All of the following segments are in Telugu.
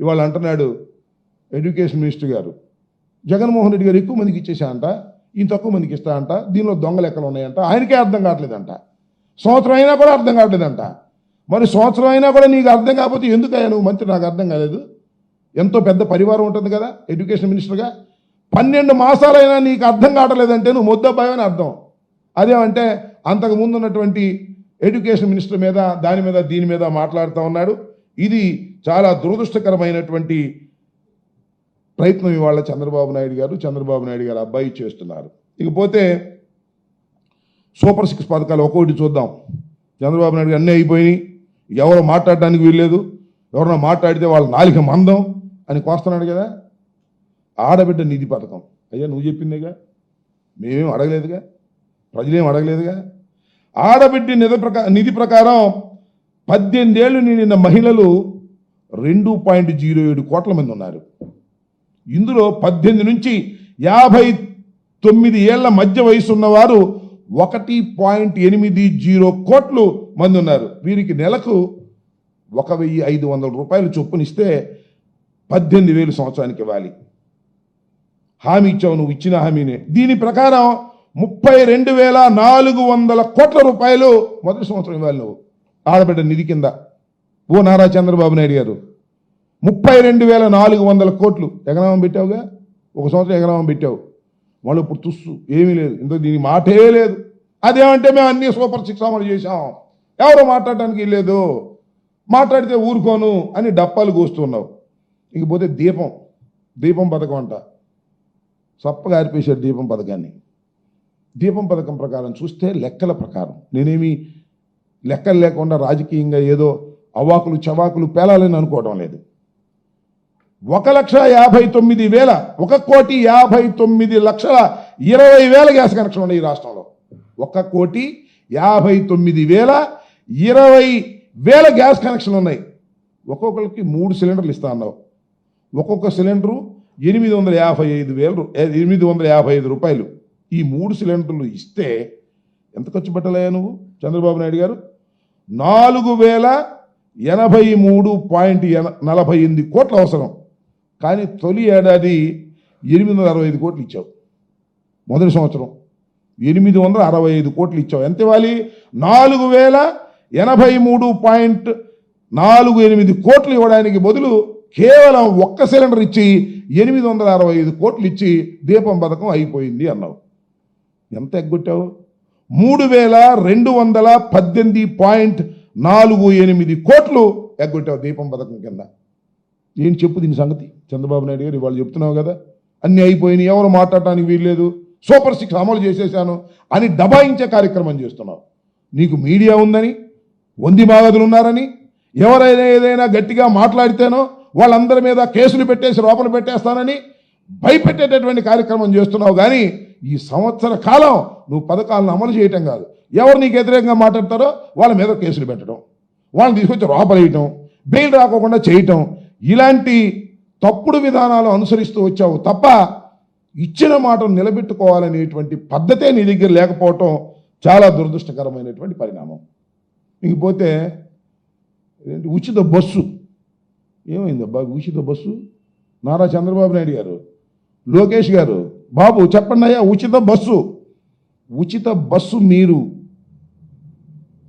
ఇవాళ అంటున్నాడు ఎడ్యుకేషన్ మినిస్టర్ గారు, జగన్మోహన్ రెడ్డి గారు ఎక్కువ మందికి ఇచ్చేసా అంట, ఈయన తక్కువ మందికి ఇస్తా అంట, దీనిలో దొంగ లెక్కలు ఉన్నాయంట, ఆయనకే అర్థం కావట్లేదంట. సంవత్సరం అయినా కూడా అర్థం కావట్లేదంట. మరి సంవత్సరం అయినా కూడా నీకు అర్థం కాకపోతే ఎందుకయ్యా నువ్వు మంత్రి? నాకు అర్థం కాలేదు. ఎంతో పెద్ద పరివారం ఉంటుంది కదా ఎడ్యుకేషన్ మినిస్టర్గా. 12 మాసాలైనా నీకు అర్థం కావట్లేదంటే నువ్వు మొద్దబ్బాయి అని అర్థం. అదేమంటే అంతకుముందు ఉన్నటువంటి ఎడ్యుకేషన్ మినిస్టర్ మీద దాని మీద దీని మీద మాట్లాడుతూ ఉన్నాడు. ఇది చాలా దురదృష్టకరమైనటువంటి ప్రయత్నం ఇవాళ చంద్రబాబు నాయుడు గారు అబ్బాయి చేస్తున్నారు. ఇకపోతే సూపర్ 6 పథకాలు ఒక్కొక్కటి చూద్దాం. చంద్రబాబు నాయుడు గారు అన్నీ అయిపోయినాయి, ఎవరు మాట్లాడడానికి వీల్లేదు, ఎవరన్నా మాట్లాడితే వాళ్ళ నాలిక మందం అని కోస్తున్నాడు కదా. ఆడబిడ్డ నిధి పథకం, అయ్యా నువ్వు చెప్పిందేగా, మేమేం అడగలేదుగా, ప్రజలేం అడగలేదుగా. ఆడబిడ్డ నిధి ప్రకారం 18 ఏళ్ళు నిండిన మహిళలు 2.07 కోట్ల మంది ఉన్నారు. ఇందులో 18 నుంచి 59 ఏళ్ల మధ్య వయసు ఉన్నవారు 1.80 కోట్లు మంది ఉన్నారు. వీరికి నెలకు 1,500 రూపాయలు చొప్పునిస్తే 18,000 సంవత్సరానికి ఇవ్వాలి. హామీ ఇచ్చావు, నువ్వు ఇచ్చిన హామీనే. దీని ప్రకారం 32,400 కోట్ల రూపాయలు మొదటి సంవత్సరం ఇవ్వాలి నువ్వు ఆడబిడ్డ నిధి కింద. ఓ నారా చంద్రబాబు నాయుడు గారు, 32,400 కోట్లు ఎగనామం పెట్టావుగా, ఒక సంవత్సరం ఎగనామం పెట్టావు. వాళ్ళు ఇప్పుడు తుస్సు ఏమీ లేదు, ఇంత దీని మాటే లేదు. అదేమంటే మేము అన్ని సూపర్ 6 అమలు చేశాం, ఎవరో మాట్లాడటానికి లేదు, మాట్లాడితే ఊరుకోను అని డప్పాలు కూస్తున్నావు. ఇకపోతే దీపం పథకం అంట, సప్పగా ఆరిపేశారు దీపం పథకాన్ని. దీపం పథకం ప్రకారం చూస్తే లెక్కల ప్రకారం, నేనేమి లెక్కలు లేకుండా రాజకీయంగా ఏదో అవాకులు చవాకులు పేలాలని అనుకోవడం లేదు. 1,59,000 1,59,20,000 గ్యాస్ కనెక్షన్ ఉన్నాయి ఈ రాష్ట్రంలో. 1,59,20,000 గ్యాస్ కనెక్షన్లు ఉన్నాయి. ఒక్కొక్కరికి 3 సిలిండర్లు ఇస్తా అన్నావు. ఒక్కొక్క సిలిండరు 855 రూపాయలు. ఈ 3 సిలిండర్లు ఇస్తే ఎంత ఖర్చు పెట్టలేయా నువ్వు చంద్రబాబు నాయుడు గారు? 4,083.48 కోట్లు అవసరం. కానీ తొలి ఏడాది 865 కోట్లు ఇచ్చావు. మొదటి సంవత్సరం 865 కోట్లు ఇచ్చావు. ఎంత ఇవ్వాలి? 4,083.48 కోట్లు ఇవ్వడానికి బదులు కేవలం ఒక్క సిలిండర్ ఇచ్చి 865 కోట్లు ఇచ్చి దీపం పథకం అయిపోయింది అన్నావు. ఎంత ఎగ్గొట్టావు? 3,218.48 కోట్లు ఎగ్గొట్టావు దీపం పథకం కింద. ఏం చెప్పు దీని సంగతి చంద్రబాబు నాయుడు గారు? ఇవాళ చెప్తున్నావు కదా అన్నీ అయిపోయినాయి, ఎవరు మాట్లాడటానికి వీల్లేదు, సూపర్ 6 అమలు చేసేసాను అని దబాయించే కార్యక్రమం చేస్తున్నావు. నీకు మీడియా ఉందని, వంది బాగదులు ఉన్నారని, ఎవరైనా ఏదైనా గట్టిగా మాట్లాడితేనో వాళ్ళందరి మీద కేసులు పెట్టేసి లోపల పెట్టేస్తానని భయపెట్టేటటువంటి కార్యక్రమం చేస్తున్నావు. కానీ ఈ సంవత్సర కాలం నువ్వు పథకాలను అమలు చేయటం కాదు, ఎవరు నీకు వ్యతిరేకంగా మాట్లాడతారో వాళ్ళ మీద కేసులు పెట్టడం, వాళ్ళని తీసుకొచ్చి లోపలేయటం, బెయిల్ రాకోకుండా చేయటం, ఇలాంటి తప్పుడు విధానాలు అనుసరిస్తూ వచ్చావు తప్ప ఇచ్చిన మాటను నిలబెట్టుకోవాలనేటువంటి పద్ధతే నీ దగ్గర లేకపోవటం చాలా దురదృష్టకరమైనటువంటి పరిణామం. ఇకపోతే ఉచిత బస్సు ఏమైందబ్బా? ఉచిత బస్సు నారా చంద్రబాబు నాయుడు గారు, లోకేష్ గారు, బాబు చెప్పండి అయ్యా, ఉచిత బస్సు మీరు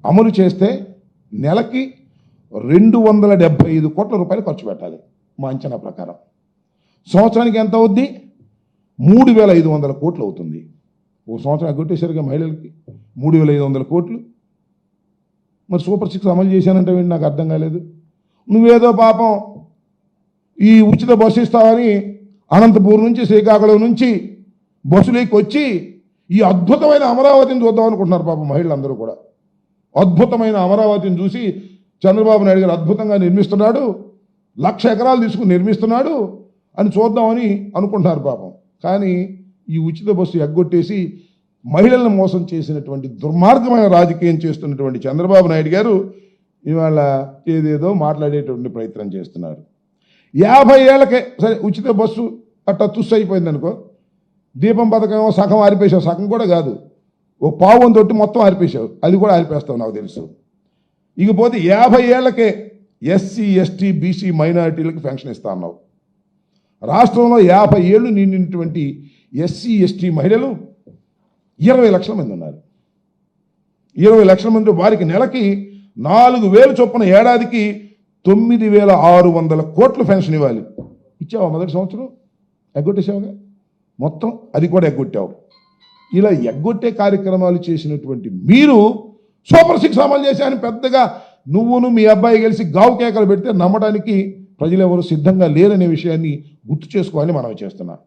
అమలు చేస్తే నెలకి 275 కోట్ల రూపాయలు ఖర్చు పెట్టాలి మా అంచనా ప్రకారం. సంవత్సరానికి ఎంత అవుద్ది? 3,500 కోట్లు అవుతుంది. ఓ సంవత్సరం ఎగ్గొట్టేసరిగా మహిళలకి 3,500 కోట్లు. మరి సూపర్ 6 అమలు చేశానంటే నాకు అర్థం కాలేదు. నువ్వేదో పాపం ఈ ఉచిత బస్సు ఇస్తావని అనంతపూర్ నుంచి శ్రీకాకుళం నుంచి బస్సులోకి వచ్చి ఈ అద్భుతమైన అమరావతిని చూద్దాం అనుకుంటున్నారు పాపం మహిళలందరూ కూడా. అద్భుతమైన అమరావతిని చూసి చంద్రబాబు నాయుడు గారు అద్భుతంగా నిర్మిస్తున్నాడు, 1,00,000 ఎకరాలు తీసుకుని నిర్మిస్తున్నాడు అని చూద్దామని అనుకుంటున్నారు పాపం. కానీ ఈ ఉచిత బస్సు ఎగ్గొట్టేసి మహిళలను మోసం చేసినటువంటి దుర్మార్గమైన రాజకీయం చేస్తున్నటువంటి చంద్రబాబు నాయుడు గారు ఇవాళ ఏదేదో మాట్లాడేటువంటి ప్రయత్నం చేస్తున్నారు. 50 ఏళ్ళకే సరే ఉచిత బస్సు అట్టా తుస్సు అయిపోయింది అనుకో, దీపం పథకం సగం ఆరిపేసావు, సగం కూడా కాదు, ఓ పావం తోటి మొత్తం ఆరిపేశావు, అది కూడా ఆరిపేస్తావు నాకు తెలుసు. ఇకపోతే 50 ఏళ్ళకే ఎస్సీ ఎస్టీ బీసీ మైనారిటీలకు పెన్షన్ ఇస్తా అన్నావు. రాష్ట్రంలో 50 ఏళ్ళు నిండినటువంటి ఎస్సీ ఎస్టీ మహిళలు 20 లక్షల మంది ఉన్నారు. 20 లక్షల మంది వారికి నెలకి 4,000 చొప్పున ఏడాదికి 9,600 కోట్లు పెన్షన్ ఇవ్వాలి. ఇచ్చావా మొదటి సంవత్సరం? ఎగ్గొట్టేసావుగా మొత్తం, అది కూడా ఎగ్గొట్టావు. ఇలా ఎగ్గొట్టే కార్యక్రమాలు చేసినటువంటి మీరు సూపర్ 6 అమలు చేశాను పెద్దగా నువ్వును మీ అబ్బాయి కలిసి గావు కేకలు పెడితే నమ్మడానికి ప్రజలు ఎవరు సిద్ధంగా లేరనే విషయాన్ని గుర్తు చేసుకోవాలని మనం చేస్తున్నాం.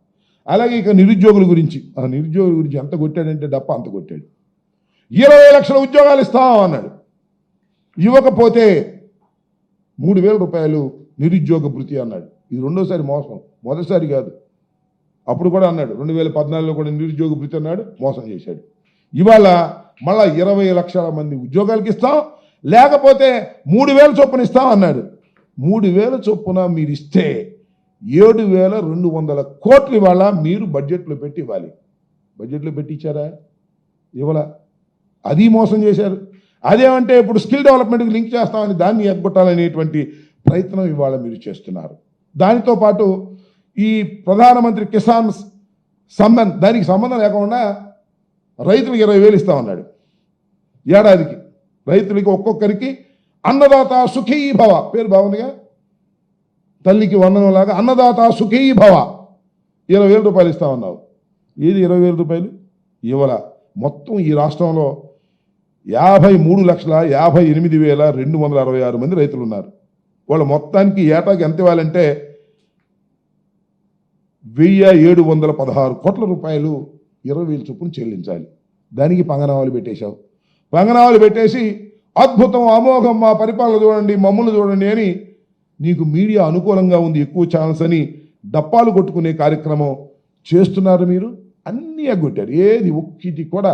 అలాగే ఇక నిరుద్యోగుల గురించి, ఆ నిరుద్యోగుల గురించి ఎంత కొట్టాడంటే డప్ప అంత కొట్టాడు. 20 లక్షల ఉద్యోగాలు ఇస్తాం అన్నాడు. ఇవ్వకపోతే 3,000 రూపాయలు నిరుద్యోగ భృతి అన్నాడు. ఇది రెండోసారి మోసం, మొదటిసారి కాదు. అప్పుడు కూడా అన్నాడు 2014లో కూడా నిరుద్యోగ భృతి అన్నాడు, మోసం చేశాడు. ఇవాళ మళ్ళా 20 లక్షల మంది ఉద్యోగాలకి ఇస్తాం, లేకపోతే 3,000 చొప్పున ఇస్తాం అన్నాడు. 3,000 చొప్పున మీరు ఇస్తే 7,200 కోట్లు ఇవాళ మీరు బడ్జెట్లో పెట్టి ఇవ్వాలి. బడ్జెట్లో పెట్టి ఇచ్చారా? ఇవాళ అది మోసం చేశారు. అదేమంటే ఇప్పుడు స్కిల్ డెవలప్మెంట్కి లింక్ చేస్తామని దాన్ని ఎగ్గొట్టాలనేటువంటి ప్రయత్నం ఇవాళ మీరు చేస్తున్నారు. దానితో పాటు ఈ ప్రధానమంత్రి కిసాన్ సమ్మాన్ దానికి సంబంధం లేకుండా రైతులకు 20,000 ఇస్తామన్నాడు ఏడాదికి. రైతులకి ఒక్కొక్కరికి అన్నదాత సుఖీ భవ పేరు బాగుందిగా, తల్లికి వందనంలాగా అన్నదాత సుఖీ భవ 20,000 రూపాయలు ఇస్తామన్నావు. ఏది 20,000 రూపాయలు? ఇవ్వల. మొత్తం ఈ రాష్ట్రంలో 53,58,266 మంది రైతులు ఉన్నారు. వాళ్ళ మొత్తానికి ఏటాకి ఎంత ఇవ్వాలంటే 1,716 కోట్ల రూపాయలు 20,000 చొప్పున చెల్లించాలి. దానికి పంగనామాలు పెట్టేశావు. పంగనామాలు పెట్టేసి అద్భుతం అమోఘం మా పరిపాలన చూడండి మమ్మల్ని చూడండి అని నీకు మీడియా అనుకూలంగా ఉంది ఎక్కువ ఛాన్స్ అని డప్పాలు కొట్టుకునే కార్యక్రమం చేస్తున్నారు. మీరు అన్నీ ఎగ్గొట్టారు. ఏది ఒక్కటి కూడా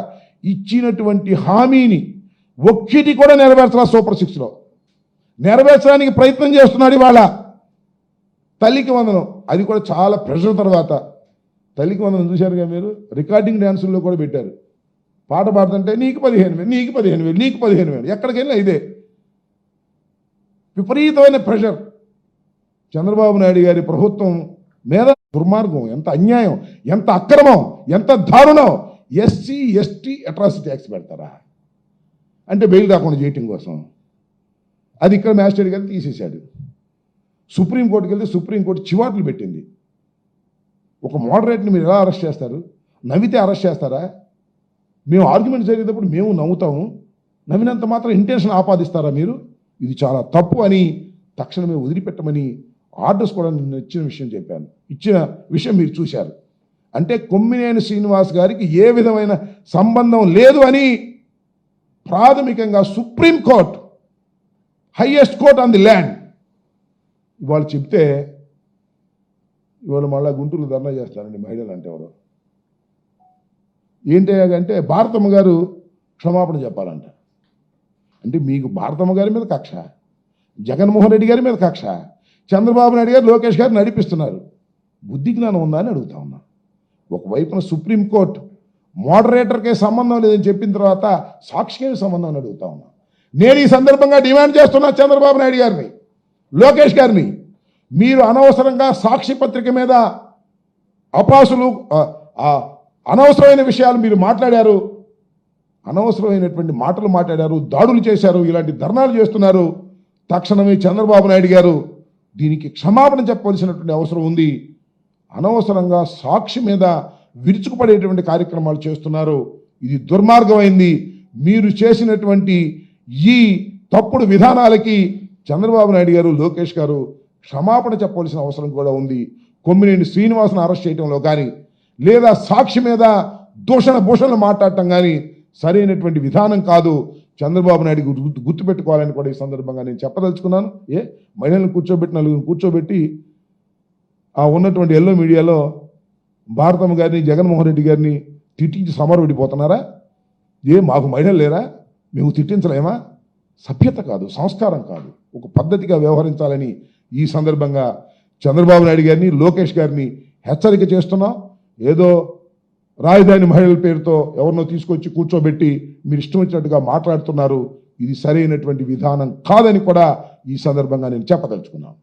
ఇచ్చినటువంటి హామీని ఒక్కటి కూడా నెరవేర్చరా. సూపర్ 6లో నెరవేర్చడానికి ప్రయత్నం చేస్తున్నాడు. ఇవాళ తల్లికి వందనం, అది కూడా చాలా ప్రెషర్ తర్వాత తల్లికి వందనం చూశారుగా మీరు. రికార్డింగ్ డ్యాన్సుల్లో కూడా పెట్టారు. పాట పాడుతుంటే నీకు 15,000, నీకు 15,000, నీకు 15,000. ఎక్కడికి వెళ్ళినా ఇదే విపరీతమైన ప్రెషర్. చంద్రబాబు నాయుడు గారి ప్రభుత్వం మీద దుర్మార్గం, ఎంత అన్యాయం, ఎంత అక్రమం, ఎంత దారుణం. ఎస్సీ ఎస్టీ అట్రాసిటీ యాక్ట్స్ పెడతారా అంటే బెయిల్ రాకుండా చేయటం కోసం. అది ఇక్కడ మ్యాజిస్ట్రేట్ గారు తీసేశాడు. సుప్రీంకోర్టుకి వెళ్తే సుప్రీంకోర్టు చివాట్లు పెట్టింది. ఒక మోడరేట్ని మీరు ఎలా అరెస్ట్ చేస్తారు? నవ్వితే అరెస్ట్ చేస్తారా? మేము ఆర్గ్యుమెంట్ జరిగేటప్పుడు మేము నవ్వుతాము, నవ్వినంత మాత్రం ఇంటెన్షన్ ఆపాదిస్తారా మీరు? ఇది చాలా తప్పు అని తక్షణమే వదిలిపెట్టమని ఆర్డర్స్ కూడా నిన్న ఇచ్చిన విషయం చెప్పాను. ఇచ్చిన విషయం మీరు చూశారు. అంటే కొమ్మినేని శ్రీనివాస్ గారికి ఏ విధమైన సంబంధం లేదు అని ప్రాథమికంగా supreme court, highest court on the land ఇవాళ చెప్తే ఇవాళ మళ్ళా గుంటూరులో ధర్నా చేస్తారండి మహిళలు. అంటే ఎవరు ఏంటంటే భారతమ్మ గారు క్షమాపణ చెప్పాలంట. అంటే మీకు భారతమ్మ గారి మీద కక్ష, జగన్మోహన్ రెడ్డి గారి మీద కక్ష, చంద్రబాబు నాయుడు గారు లోకేష్ గారు నడిపిస్తున్నారు. బుద్ధి జ్ఞానం ఉందా అని అడుగుతా ఉన్నా. ఒకవైపున సుప్రీంకోర్టు మోడరేటర్కే సంబంధం లేదని చెప్పిన తర్వాత సాక్షికే సంబంధం అని అడుగుతా ఉన్నా. నేను ఈ సందర్భంగా డిమాండ్ చేస్తున్నా చంద్రబాబు నాయుడు గారిని, లోకేష్ గారిని, మీరు అనవసరంగా సాక్షి పత్రిక మీద అపాసులు అనవసరమైన విషయాలు మీరు మాట్లాడారు, అనవసరమైనటువంటి మాటలు మాట్లాడారు, దాడులు చేశారు, ఇలాంటి ధర్నాలు చేస్తున్నారు. తక్షణమే చంద్రబాబు నాయుడు గారు దీనికి క్షమాపణ చెప్పవలసినటువంటి అవసరం ఉంది. అనవసరంగా సాక్షి మీద విరుచుకుపడేటువంటి కార్యక్రమాలు చేస్తున్నారు. ఇది దుర్మార్గమైంది. మీరు చేసినటువంటి ఈ తప్పుడు విధానాలకి చంద్రబాబు నాయుడు గారు, లోకేష్ గారు క్షమాపణ చెప్పవలసిన అవసరం కూడా ఉంది. కొమ్మినేని శ్రీనివాస్ను అరెస్ట్ చేయడంలో కానీ లేదా సాక్షి మీద దూషణ భూషణలు మాట్లాడటం కానీ సరైనటువంటి విధానం కాదు. చంద్రబాబు నాయుడు గుర్తుపెట్టుకోవాలని కూడా ఈ సందర్భంగా నేను చెప్పదలుచుకున్నాను. మహిళలను నలుగురిని కూర్చోబెట్టి ఆ ఉన్నటువంటి ఎల్లో మీడియాలో భారతమ్మ గారిని, జగన్మోహన్ రెడ్డి గారిని తిట్టించి సమరవిడిపోతున్నారా? మాకు మహిళలు లేరా? మేము తిట్టించలేమా? సభ్యత కాదు, సంస్కారం కాదు, ఒక పద్ధతిగా వ్యవహరించాలని ఈ సందర్భంగా చంద్రబాబు నాయుడు గారిని, లోకేష్ గారిని హెచ్చరిక చేస్తున్నాం. ఏదో రాజధాని మహిళల పేరుతో ఎవరినో తీసుకొచ్చి కూర్చోబెట్టి మీరు ఇష్టం వచ్చినట్టుగా మాట్లాడుతున్నారు. ఇది సరైనటువంటి విధానం కాదని కూడా ఈ సందర్భంగా నేను చెప్పదలుచుకున్నాను.